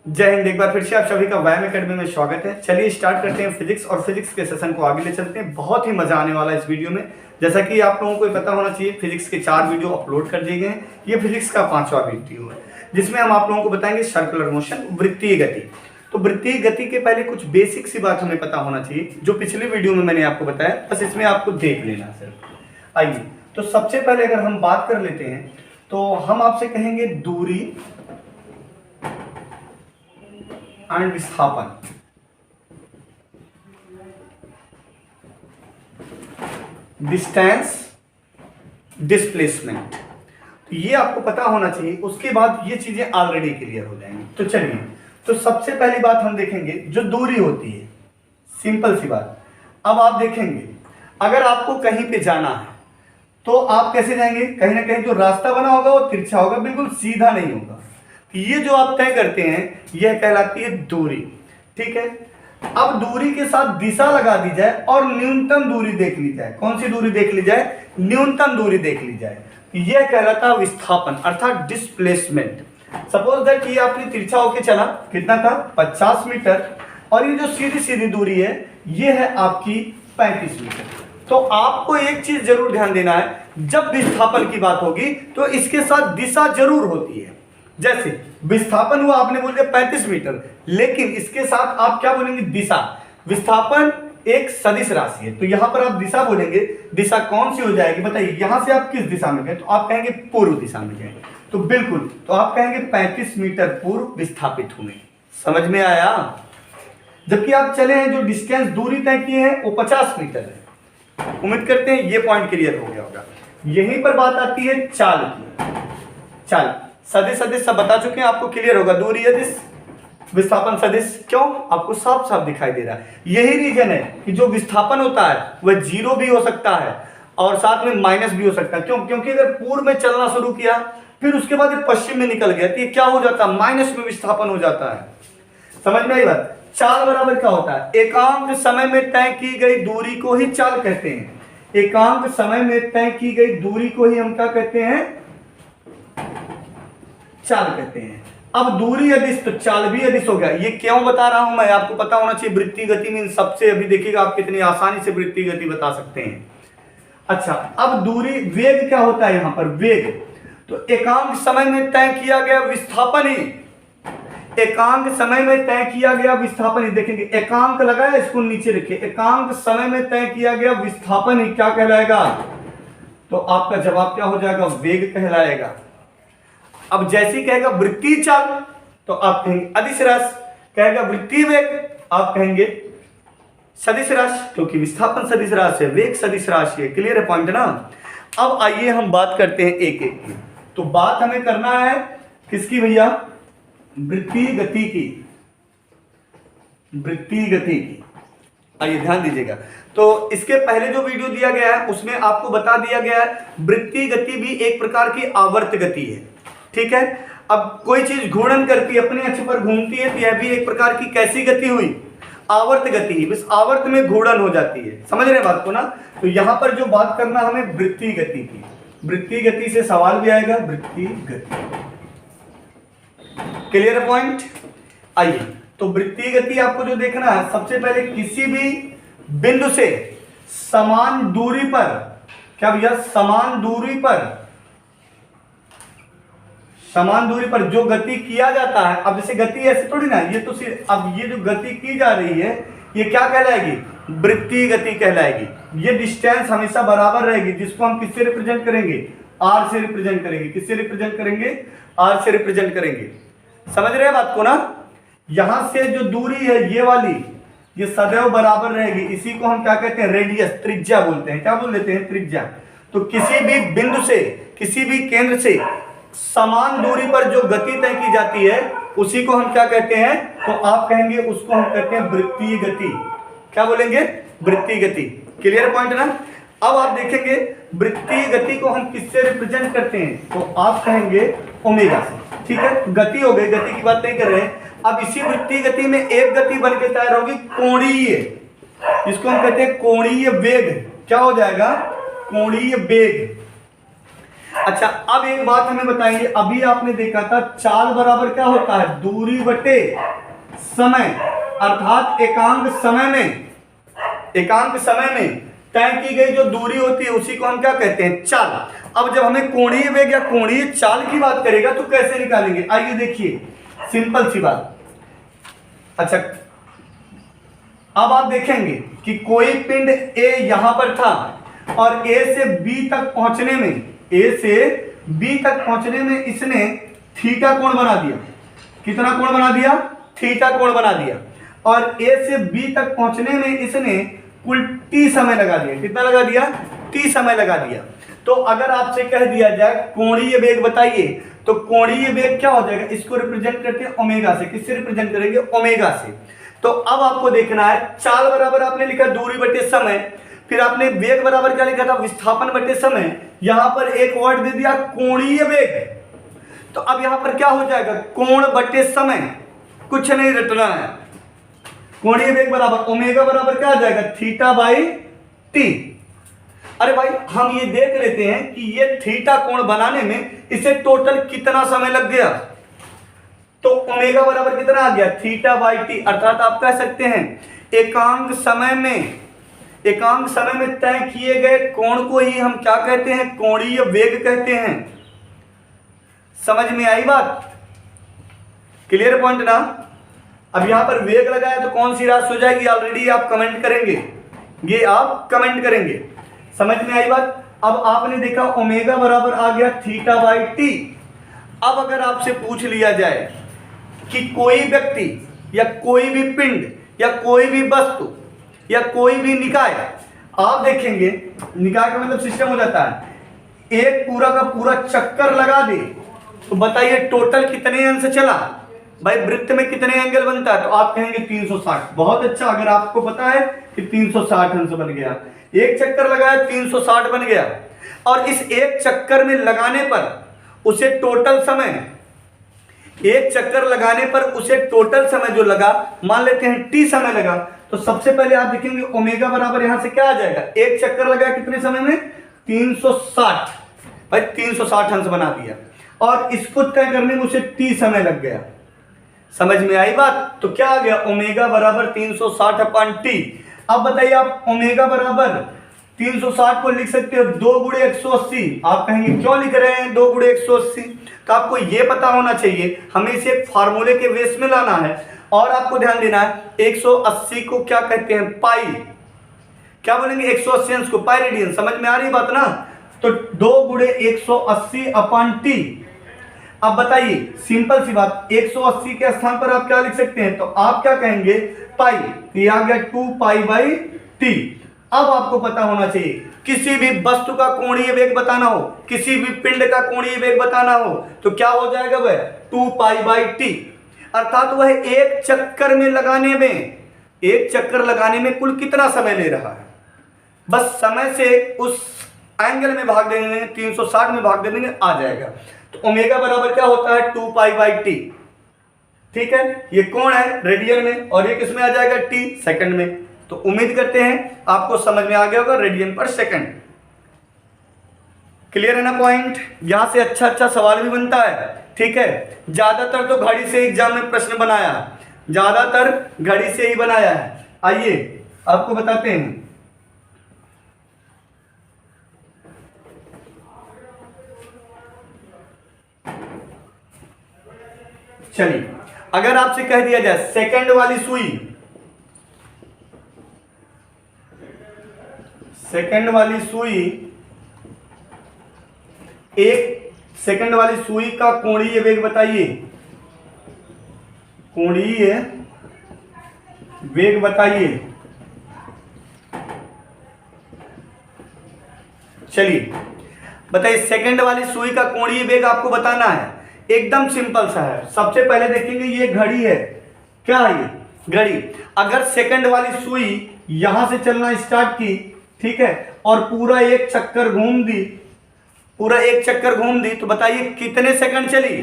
जय हिंद। एक बार फिर से आप सभी का व्यायाम एकेडमी में स्वागत है। चलिए स्टार्ट करते हैं फिजिक्स और फिजिक्स के सेशन को आगे ले चलते हैं। बहुत ही मजा आने वाला है इस वीडियो में। जैसा कि आप लोगों को पता होना चाहिए, फिजिक्स के 4 वीडियो अपलोड कर दिए गए हैं। ये फिजिक्स का 5वां वीडियो है जिसमें हम आप लोगों को बताएंगे सर्कुलर मोशन, वृत्तीय गति। तो वृत्तीय गति के पहले कुछ बेसिक सी बात हमें पता होना चाहिए, जो पिछले वीडियो में मैंने आपको बताया, बस इसमें आपको देख लेना सिर्फ। आइए, तो सबसे पहले अगर हम बात कर लेते हैं तो हम आपसे कहेंगे दूरी एंड विस्थापन। डिस्टेंस, डिस्प्लेसमेंट, तो ये आपको पता होना चाहिए। उसके बाद ये चीजें ऑलरेडी क्लियर हो जाएंगी। तो चलिए, तो सबसे पहली बात हम देखेंगे जो दूरी होती है, सिंपल सी बात। अब आप देखेंगे अगर आपको कहीं पे जाना है तो आप कैसे जाएंगे? कहीं ना कहीं जो रास्ता बना होगा वो तिरछा होगा, बिल्कुल सीधा नहीं होगा। ये जो आप तय करते हैं यह कहलाती है दूरी। ठीक है, अब दूरी के साथ दिशा लगा दी जाए और न्यूनतम दूरी देख ली जाए। कौन सी दूरी देख ली जाए? न्यूनतम दूरी देख ली जाए। यह कहलाता है विस्थापन अर्थात डिस्प्लेसमेंट। सपोज दैट ये आपने तिरछा होके चला, कितना था? 50 मीटर, और ये जो सीधी सीधी दूरी है ये है आपकी 35 मीटर। तो आपको एक चीज जरूर ध्यान देना है, जब विस्थापन की बात होगी तो इसके साथ दिशा जरूर होती है। जैसे विस्थापन हुआ, आपने बोल दिया 35 मीटर, लेकिन इसके साथ आप क्या बोलेंगे? दिशा। विस्थापन एक सदिश राशि है, तो यहां पर आप दिशा बोलेंगे। दिशा कौन सी हो जाएगी बताइए? यहां से आप किस दिशा में गए? तो आप कहेंगे पूर्व दिशा में गए, तो बिल्कुल, तो आप कहेंगे 35 मीटर पूर्व विस्थापित हुए। समझ में आया? जबकि आप चले हैं, जो डिस्टेंस दूरी तय किए हैं वो 50 मीटर है। उम्मीद करते हैं ये पॉइंट क्लियर हो गया होगा। यहीं पर बात आती है चाल की। चाल, सदिश सदिश सब बता चुके हैं, आपको क्लियर होगा। दूरी अदिश, विस्थापन सदिश। क्यों? आपको साफ साफ दिखाई दे रहा है। यही रीजन है कि जो विस्थापन होता है वह 0 भी हो सकता है और साथ में माइनस भी हो सकता है। क्यों? क्योंकि अगर पूर्व में चलना शुरू किया फिर उसके बाद ये पश्चिम में निकल गया तो ये क्या हो जाता है? माइनस में विस्थापन हो जाता है। समझ में आई बात? चाल बराबर क्या होता है? एकांक समय में तय की गई दूरी को ही चाल कहते हैं। एकांक समय में तय की गई दूरी को ही हम क्या कहते हैं? चाल कहते हैं। अब दूरी अदिश तो चाल भी अदिश हो गया। ये क्यों बता रहा हूं मैं? आपको पता होना चाहिए वृत्तीय गति में सबसे, अभी देखिएगा आप कितनी आसानी से वृत्तीय गति बता सकते हैं। अच्छा, अब दूरी, वेग क्या होता है यहां पर? वेग तो एकांक समय में तय किया गया विस्थापन ही, एकांक समय में तय किया गया विस्थापन ही। देखेंगे एकांक लगाया, इसको नीचे रखिए। एकांक समय में तय किया गया विस्थापन ही क्या कहलाएगा? तो आपका जवाब क्या हो जाएगा? वेग कहलाएगा। अब जैसे ही कहेगा वृत्तीय चाल तो आप कहेंगे अदिश राशि, कहेगा वृत्तीय वेग आप कहेंगे सदिश राशि, क्योंकि विस्थापन सदिश राशि है, वेग सदिश राशि है। क्लियर है पॉइंट ना? अब आइए हम बात करते हैं एक एक की। तो बात हमें करना है किसकी भैया? वृत्तीय गति की। वृत्तीय गति की, आइए ध्यान दीजिएगा। तो इसके पहले जो वीडियो दिया गया है उसमें आपको बता दिया गया है वृत्तीय गति भी एक प्रकार की आवर्त गति है। ठीक है, अब कोई चीज घूर्णन करती है, अपने अक्ष पर घूमती है, तो यह भी एक प्रकार की कैसी गति हुई? आवर्त गति ही। बस आवर्त में घूर्णन हो जाती है। समझ रहे बात को ना? तो यहां पर जो बात करना हमें वृत्तीय गति की। वृत्तीय गति से सवाल भी आएगा, वृत्तीय गति। क्लियर है पॉइंट? आइए, तो वृत्तीय गति आपको जो देखना है, सबसे पहले किसी भी बिंदु से समान दूरी पर, क्या भैया? समान दूरी पर, समान दूरी पर जो गति किया जाता है। अब जैसे गति ऐसे थोड़ी ना, ये तो सिर्फ, अब ये जो गति की जा रही है ये क्या कहलाएगी? वृत्तीय गति कहलाएगी। ये डिस्टेंस हमेशा बराबर रहेगी, जिसको हम किससे रिप्रेजेंट करेंगे? आर से रिप्रेजेंट करेंगे। किससे रिप्रेजेंट करेंगे? आर से रिप्रेजेंट करेंगे। समझ रहे हैं बात को ना? यहां से जो दूरी है ये वाली, ये सदैव बराबर रहेगी। इसी को हम क्या कहते हैं? रेडियस, त्रिज्या बोलते हैं। क्या बोल देते हैं? त्रिज्या। तो किसी भी बिंदु से, किसी भी केंद्र से समान दूरी पर जो गति तय की जाती है उसी को हम क्या कहते हैं? तो आप कहेंगे उसको हम कहते हैं वृत्तीय गति। क्या बोलेंगे? वृत्तीय गति। क्लियर पॉइंट ना? अब आप देखेंगे वृत्तीय गति को हम किससे रिप्रेजेंट करते हैं? तो आप कहेंगे ओमेगा से। ठीक है, गति हो गई, गति की बात नहीं कर रहे हैं। अब इसी वृत्तीय गति में एक गति बन के तैयार होगी कोणीय, जिसको हम कहते हैं कोणीय वेग। क्या हो जाएगा? कोणीय वेग। अच्छा, अब एक बात हमें बताएंगे, अभी आपने देखा था चाल बराबर क्या होता है, दूरी बटे समय, अर्थात एकांक समय में तय की गई जो दूरी होती है उसी को हम क्या कहते हैं, चाल। अब जब हमें कोणीय वेग या कोणीय चाल की बात करेगा तो कैसे निकालेंगे, आइए देखिए, सिंपल सी बात। अच्छा, अब आप देखेंगे कि कोई पिंड A यहां पर था और A से B तक पहुंचने में इसने थीटा कोण बना दिया। कितना कोण बना दिया, थीटा कोण बना दिया। और A से B तक पहुंचने में इसने कुल t समय लगा दिया। कितना लगा दिया, t समय लगा दिया। तो अगर आपसे कह दिया जाए कोणीय वेग बताइए, तो कोणीय वेग क्या हो जाएगा, इसको रिप्रेजेंट करते हैं ओमेगा से। किससे रिप्रेजेंट करेंगे, ओमेगा से। तो अब आपको देखना है, चाल बराबर आपने लिखा दूरी बटे समय, फिर आपने वेग बराबर क्या लिखा था, विस्थापन बटे समय। यहां पर एक वर्ड दे दिया कोणीय वेग, तो अब यहां पर क्या हो जाएगा, कोण बटे समय, कुछ नहीं रटना है। कोणीय वेग बराबर ओमेगा बराबर क्या आ जाएगा, थीटा बाई टी। अरे भाई, हम ये देख लेते हैं कि ये थीटा कोण बनाने में इसे टोटल कितना समय लग गया। तो ओमेगा बराबर कितना आ गया, थीटा बाई टी। अर्थात आप कह सकते हैं एकांक समय में तय किए गए कोण को ही हम क्या कहते हैं, कोणीय वेग कहते हैं। समझ में आई बात, क्लियर पॉइंट ना। अब यहां पर वेग लगाया तो कौन सी राशि हो जाएगी, ऑलरेडी आप कमेंट करेंगे, समझ में आई बात। अब आपने देखा ओमेगा बराबर आ गया थीटा बाई टी। अब अगर आपसे पूछ लिया जाए कि कोई व्यक्ति या कोई भी पिंड या कोई भी वस्तु या कोई भी निकाय, आप देखेंगे निकाय का मतलब सिस्टम हो जाता है, एक पूरा का पूरा चक्कर लगा दे, तो बताइए टोटल कितने अंश चला। भाई वृत्त में कितने एंगल बनता है, तो आप कहेंगे 360। बहुत अच्छा, अगर आपको पता है कि 360 अंश बन गया, एक चक्कर लगाया 360 बन गया। और इस एक चक्कर में लगाने पर उसे टोटल समय, एक चक्कर लगाने पर उसे टोटल समय जो लगा, मान लेते हैं t समय लगा, तो सबसे पहले आप देखेंगे ओमेगा बराबर यहां से क्या आ जाएगा, एक चक्कर लगाया कितने समय में, 360। भाई 360 अंश बना दिया और इसको तय करने में उसे t समय लग गया। समझ में आई बात। तो क्या आ गया, ओमेगा बराबर 360 अपान टी। अब बताइए आप ओमेगा बराबर 360 को लिख सकते हो 2 गुणे 180। आप कहेंगे क्यों लिख रहे हैं 2 गुणे 180, तो आपको यह पता होना चाहिए, हमें इसे एक फार्मूले के बेस में लाना है। और आपको ध्यान देना है 180 को क्या कहते हैं, पाई। क्या बोलेंगे, 180 अंश को पाई रेडियन। समझ में आ रही बात ना। तो 2 गुणे 180 अपान टी। अब बताइए सिंपल सी बात, 180 के स्थान पर आप क्या लिख सकते हैं, तो आप क्या कहेंगे, पाई। ये आ गया 2 पाई बाई टी। अब आपको पता होना चाहिए, किसी भी वस्तु का कोणीय वेग बताना हो, किसी भी पिंड का कोणीय वेग बताना हो, तो क्या हो जाएगा वह 2 पाई बाई टी। अर्थात वह एक चक्कर लगाने में कुल कितना समय ले रहा है, बस समय से उस एंगल में भाग देने, 360 में भाग देने आ जाएगा। तो ओमेगा बराबर क्या होता है, 2 पाई बाई टी। ठीक है, ये कोण है रेडियन में और ये किस में आ जाएगा, टी सेकंड में। तो उम्मीद करते हैं आपको समझ में आ गया होगा, रेडियन पर सेकंड। क्लियर है ना पॉइंट। यहां से अच्छा सवाल भी बनता है। ठीक है, ज्यादातर तो घड़ी से एग्जाम में प्रश्न बनाया है, ज्यादातर घड़ी से ही बनाया है। आइए आपको बताते हैं। चलिए, अगर आपसे कह दिया जाए सेकंड वाली सुई, एक सेकंड वाली सुई का कोणीय वेग बताइए, कोणीय वेग बताइए। चलिए बताइए, सेकंड वाली सुई का कोणीय वेग आपको बताना है। एकदम सिंपल सा है। सबसे पहले देखेंगे ये घड़ी है, क्या है ये घड़ी। अगर सेकंड वाली सुई यहां से चलना स्टार्ट की, ठीक है, और पूरा एक चक्कर घूम दी, तो बताइए कितने सेकंड चली।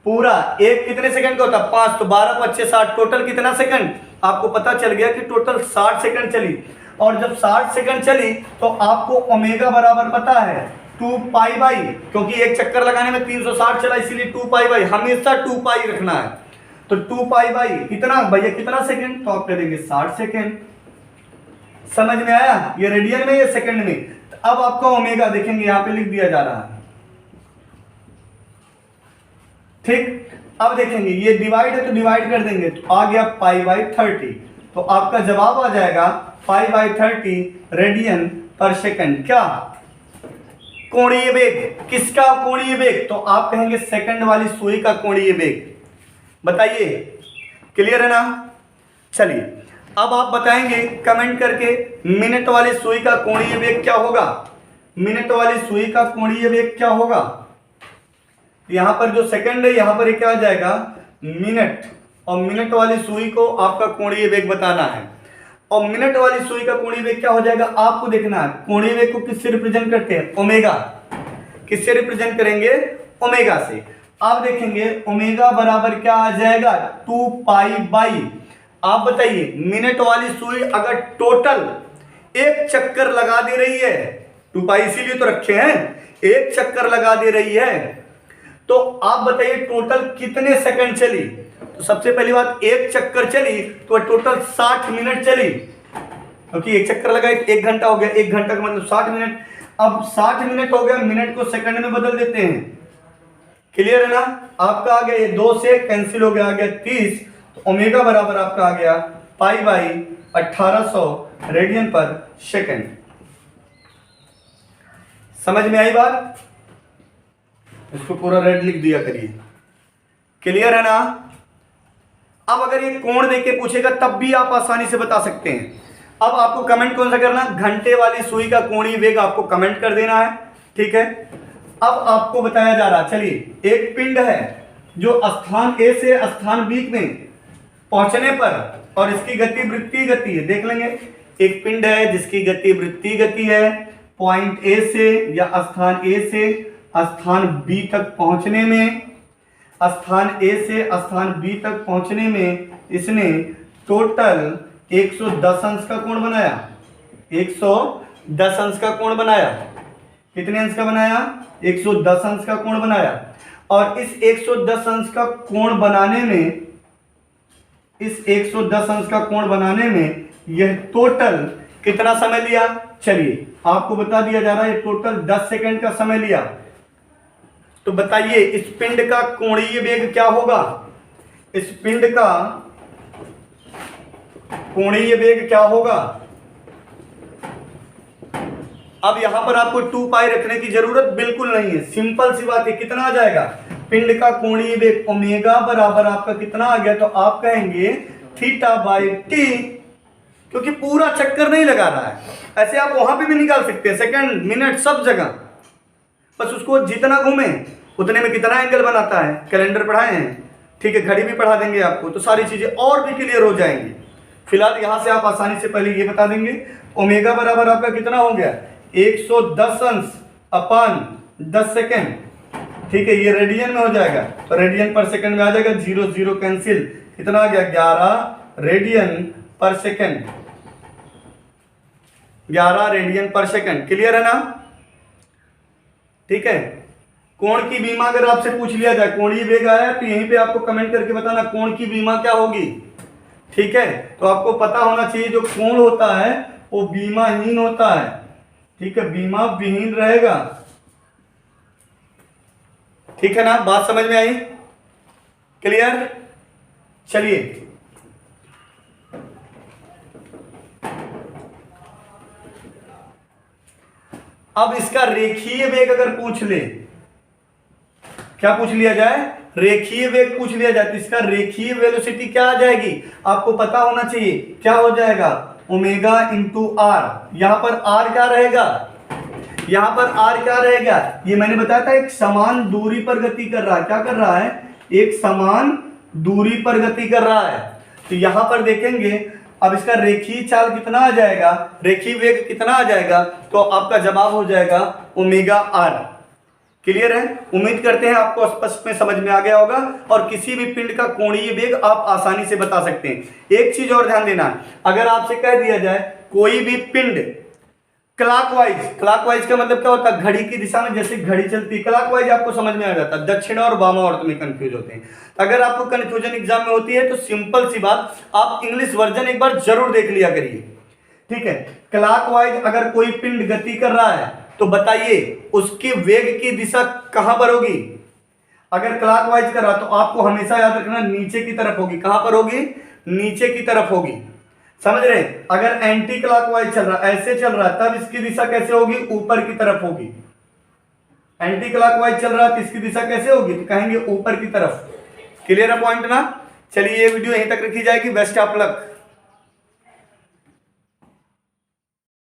पूरा एक कितने सेकंड का होता है, 5, तो 12 5 60, टोटल कितना सेकंड, आपको पता चल गया कि टोटल 60 सेकंड चली। और जब 60 सेकंड चली तो आपको ओमेगा बराबर पता है, 2 पाई बाई, क्योंकि एक चक्कर लगाने में 360 चला इसीलिए 2 पाई बाई, हमेशा 2 पाई रखना है। तो 2 पाई बाई कितना भैया, कितना सेकंड, तो आप कह देंगे 60 सेकंड। समझ में आया, ये रेडियन में ये सेकंड में। तो अब आपका ओमेगा देखेंगे यहां पे लिख दिया जा रहा है, ठीक। अब देखेंगे ये डिवाइड है तो डिवाइड कर देंगे, तो आ गया पाई बाई 30। तो आपका जवाब आ जाएगा पाई बाई 30 रेडियन पर सेकंड। क्या कोणीय वेग, किसका कोणीय वेग, तो आप कहेंगे सेकंड वाली सुई का कोणीय वेग। बताइए, क्लियर है ना। चलिए अब आप बताएंगे कमेंट करके मिनट वाली सुई का कोणीय वेग क्या होगा। मिनट वाली सुई का कोणीय वेग क्या होगा, यहां पर जो सेकंड है यहां पर क्या आ जाएगा मिनट, और मिनट वाली सुई को आपका कोणीय वेग बताना है। और मिनट वाली सुई का कोणीय वेग क्या हो जाएगा आपको देखना है। कोणीय वेग को किससे रिप्रेजेंट करते हैं, ओमेगा। किससे रिप्रेजेंट करेंगे, ओमेगा से। आप देखेंगे ओमेगा बराबर क्या आ जाएगा 2 पाई बाई, आप बताइए मिनट वाली सुई अगर टोटल एक चक्कर लगा दे रही है, 2 पाई इसीलिए तो रखे हैं, एक चक्कर लगा दे रही है, तो आप बताइए टोटल कितने सेकंड चली। तो सबसे पहली बात, एक चक्कर चली तो टोटल 60 मिनट चली, क्योंकि एक चक्कर लगा 1 घंटा हो गया, 1 घंटा का मतलब 60 मिनट। अब 60 मिनट हो गया, मिनट को सेकंड में बदल देते हैं। क्लियर है ना, आपका आ गया ये 2 से कैंसिल हो गया, आ गया 30। तो ओमेगा बराबर आपका आ गया पाई बाई 1800 रेडियन पर सेकंड। समझ में आई बात, इसको पूरा रेड लिख दिया करिए। क्लियर है ना। अब अगर ये कोण देके पूछेगा तब भी आप आसानी से बता सकते हैं। अब आपको कमेंट कौन सा करना, घंटे वाली सुई का कोणीय वेग आपको कमेंट कर देना है, ठीक है। अब आपको बताया जा रहा, चलिए एक पिंड है जो स्थान ए से स्थान बी में पहुंचने पर, और इसकी गति वृत्तीय गति है, देख लेंगे। एक पिंड है जिसकी गति वृत्तीय गति है, पॉइंट ए से या स्थान ए से स्थान बी तक पहुंचने में, स्थान ए से स्थान बी तक पहुंचने में इसने टोटल 110 अंश का कोण बनाया। 110 अंश का कोण बनाया। कितने अंश का बनाया, 110 अंश का कोण बनाया। और इस 110 अंश का कोण बनाने में, इस 110 अंश का कोण बनाने में यह टोटल कितना समय लिया, चलिए आपको बता दिया जा रहा है, टोटल 10 सेकंड का समय लिया। तो बताइए इस पिंड का कोणीय वेग क्या होगा, इस पिंड का कोणीय वेग क्या होगा। अब यहां पर आपको 2 पाई रखने की जरूरत बिल्कुल नहीं है, सिंपल सी बात है। कितना आ जाएगा, पिंड का कोणीय वेग ओमेगा बराबर आपका कितना आ गया, तो आप कहेंगे थीटा बाई टी, क्योंकि पूरा चक्कर नहीं लगा रहा है। ऐसे आप वहां पे भी निकाल सकते हैं, सेकंड मिनट सब जगह, बस उसको जितना घूमे उतने में कितना एंगल बनाता है, कैलेंडर पढ़ाए हैं, ठीक है, घड़ी भी पढ़ा देंगे आपको, तो सारी चीजें और भी क्लियर हो जाएंगी। फिलहाल यहां से आप आसानी से पहले ये बता देंगे ओमेगा बराबर आपका कितना हो गया 110 अंश अपान 10 सेकेंड, ठीक है, ये रेडियन में हो जाएगा, तो रेडियन पर सेकंड में आ जाएगा, 0 0 कैंसिल, कितना आ गया 11 रेडियन पर सेकंड, 11 रेडियन पर सेकंड। क्लियर है ना, ठीक है। कोण की बीमा अगर आपसे पूछ लिया जाए, कोणीय वेग आया तो यहीं पे आपको कमेंट करके बताना कोण की बीमा क्या होगी, ठीक है। तो आपको पता होना चाहिए जो कोण होता है वो बीमाहीन होता है, ठीक है, बीमा विहीन रहेगा, ठीक है ना, बात समझ में आई, क्लियर। चलिए अब इसका रेखीय वेग अगर पूछ ले, क्या पूछ लिया जाए, रेखीय वेग पूछ लिया जाए, तो इसका रेखीय वेलोसिटी क्या आ जाएगी आपको पता होना चाहिए, क्या हो जाएगा ओमेगा इंटू आर। यहां पर आर क्या रहेगा, यहां पर आर क्या रहेगा, ये मैंने बताया था एक समान दूरी पर गति कर रहा है, क्या कर रहा है, एक समान दूरी पर गति कर रहा है। तो यहां पर देखेंगे अब इसका रेखीय चाल कितना आ जाएगा, रेखीय वेग कितना आ जाएगा, तो आपका जवाब हो जाएगा ओमेगा आर। क्लियर है, उम्मीद करते हैं आपको स्पष्ट में समझ में आ गया होगा, और किसी भी पिंड का कोणीय वेग आप आसानी से बता सकते हैं। एक चीज और ध्यान देना, अगर आपसे कह दिया जाए कोई भी पिंड क्लॉकवाइज का मतलब क्या होता है, घड़ी की दिशा में जैसे घड़ी चलती है, क्लॉकवाइज आपको समझ में आ जाता है, दक्षिण और वामावर्त में कंफ्यूज होते हैं। अगर आपको कंफ्यूजन एग्जाम में होती है तो सिंपल सी बात, आप इंग्लिश वर्जन एक बार जरूर देख लिया करिए, ठीक है। क्लॉकवाइज अगर कोई पिंड गति कर रहा है तो बताइए उसके वेग की दिशा कहां पर होगी। अगर क्लॉकवाइज कर रहा तो आपको हमेशा याद रखना नीचे की तरफ होगी। कहां पर होगी, नीचे की तरफ होगी, समझ रहे। अगर एंटी क्लॉकवाइज चल रहा, ऐसे चल रहा, तब इसकी दिशा कैसे होगी, ऊपर की तरफ होगी। एंटी क्लॉकवाइज चल रहा तो इसकी दिशा कैसे होगी, तो कहेंगे ऊपर की तरफ। क्लियर है पॉइंट ना। चलिए ये वीडियो यहीं तक रखी जाएगी। Best of luck.